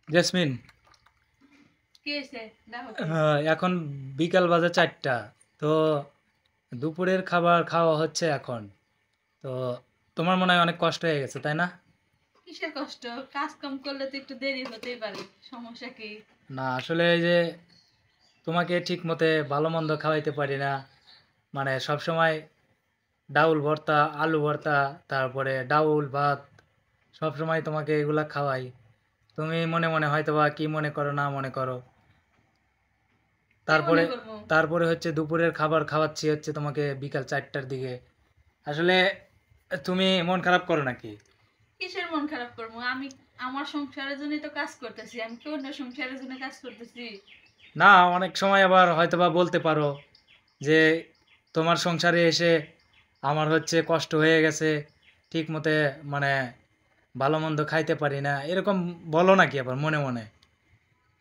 Jasmine, কি হয়েছে? দেখো কি? এখন বিকাল বাজে 4টা। তো দুপুরের খাবার খাওয়া হচ্ছে এখন। তো তোমার মনে হয় অনেক কষ্ট হয়ে গেছে, তাই না? কিসের কষ্ট? কাজ কাম করলে তো একটু দেরি হতেই পারে, সমস্যা কি? না, আসলে এই যে তোমাকে ঠিক মতে ভালো মন্দ খাওয়াইতে পারি না। মানে সবসময় ডাউল ভর্তা, আলু ভর্তা, তারপরে ডাউল ভাত, সবসময় তোমাকে এগুলা খাওয়াই। তুমি মনে মনে হয়তো বা কি মনে করো না মনে করো। কি তারপরে মনে করবো? তারপরে হচ্ছে দুপুরের খাবার খাওয়াচ্ছি হচ্ছে তোমাকে বিকাল 4টার দিকে। আসলে তুমি মন খারাপ করো নাকি? কিসের মন খারাপ করবো আমি? আমার সংসারের জন্যই তো কাজ করতেছি, আমি কি অন্য সংসারের জন্য কাজ করতেছি? না, অনেক সময় আবার হয়তোবা বলতে পারো যে তোমার সংসারে এসে আমার হচ্ছে কষ্ট হয়ে গেছে, ঠিক মতে মানে ভালো মন্দ খাইতে পারি না, এরকম বলো নাকি আবার মনে মনে?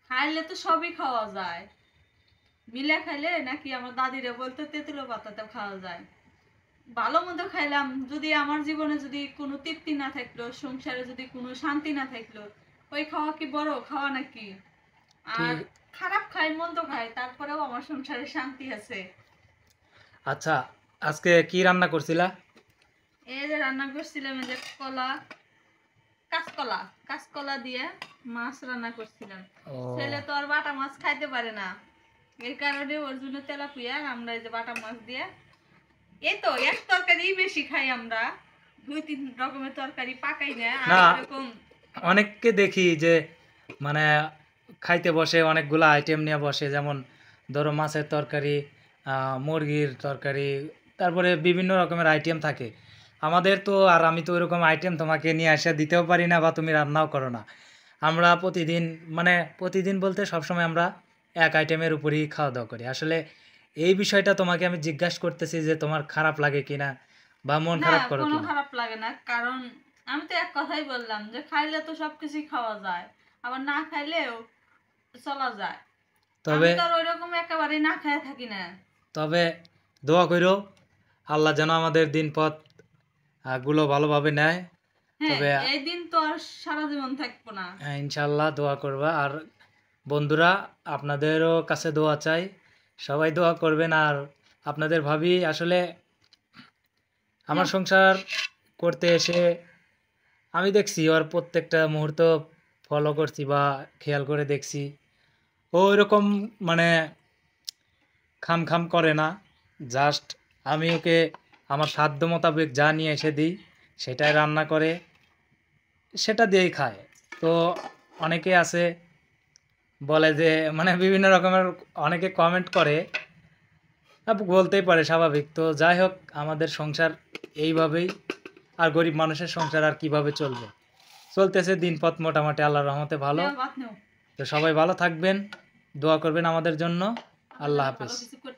খাইলে তো সবই খাওয়া যায়। মিলে খাইলে নাকি আমার দাদিরা বলতো তেঁতুলো পাতাতে খাওয়া যায়। ভালো মন্দ খাইলাম, যদি আমার জীবনে যদি কোনো তৃপ্তি না থাকলো, সংসারে যদি কোনো শান্তি না থাকলো, ওই খাওয়া কি বড় খাওয়া নাকি? আর ঠিক। খারাপ খাই মন্দ খাই, তারপরেও আমার সংসারে শান্তি আছে। আচ্ছা, আজকে কি রান্না করছিলা? এই যে রান্না করছিলাম, এই যে কলা, কাঁচকলা, কাঁচকলা দিয়ে মাছ রান্না করছিলাম। ও ছেলে তো আর বাটা মাছ খাইতে পারে না, এর কারণে ওর জন্য তেলাপিয়া আমরা এই যে বাটা মাছ দিয়ে, এই তো এক তরকারি বেশি খাই আমরা, 2-3 রকমের তরকারি পাকাই না আর না, এরকম। অনেককে দেখি যে মানে খাইতে বসে অনেকগুলো আইটেম নিয়ে বসে, যেমন ধরো মাছের তরকারি, মুরগির তরকারি, তারপরে বিভিন্ন রকমের আইটেম থাকে। আমাদের তো, আর আমি তো ওইরকম আইটেম তোমাকে নিয়ে এসে দিতেও পারি না বা তুমি রান্নাও করো না। আমরা প্রতিদিন, মানে প্রতিদিন বলতে সবসময় আমরা এক আইটেমের উপরই খাওয়া দাওয়া করি। আসলে এই বিষয়টা তোমাকে আমি জিজ্ঞাসা করতেছি যে তোমার খারাপ লাগে কিনা বা মন না, খারাপ করো কোনো কিনা। খারাপ লাগে না, কারণ আমি তো এক কথাই বললাম যে খাইলে তো সবকিছুই খাওয়া যায়, আবার না খাইলেও চলা যায়। আমি তবে তো আর ওইরকম একেবারে না খাইয়া থাকি না। তবে দোয়া করো আল্লাহ যেন আমাদের দিন পথ গুলো ভালোভাবে নেয়। হ্যাঁ, তবে এই দিন তো আর সারা জীবন থাকবো না। ইনশাল্লাহ দোয়া করবা। আর বন্ধুরা, আপনাদেরও কাছে দোয়া চাই, সবাই দোয়া করবেন। আর আপনাদের ভাবি আসলে আমার হ্যাঁ, সংসার করতে এসে আমি দেখছি ওর প্রত্যেকটা মুহূর্ত ফলো করছি বা খেয়াল করে দেখছি। ও এরকম মানে খাম খাম করে না। জাস্ট আমি ওকে আমার সাধ্য মোতাবেক যা নিয়ে এসে দিই সেটাই রান্না করে, সেটা দিয়েই খায়। তো অনেকে আছে বলে যে মানে বিভিন্ন রকমের, অনেকে কমেন্ট করে, আপু বলতেই পারে, স্বাভাবিক। তো যাই হোক, আমাদের সংসার এইভাবেই। আর গরিব মানুষের সংসার আর কিভাবে চলবে, চলতেছে দিনপথ মোটামুটি আল্লাহর রহমতে ভালো। নেও ভাত নেও। তো সবাই ভালো থাকবেন, দোয়া করবেন আমাদের জন্য। আমরা আল্লাহ যেন ভালো হাফেজ। কিছু করতে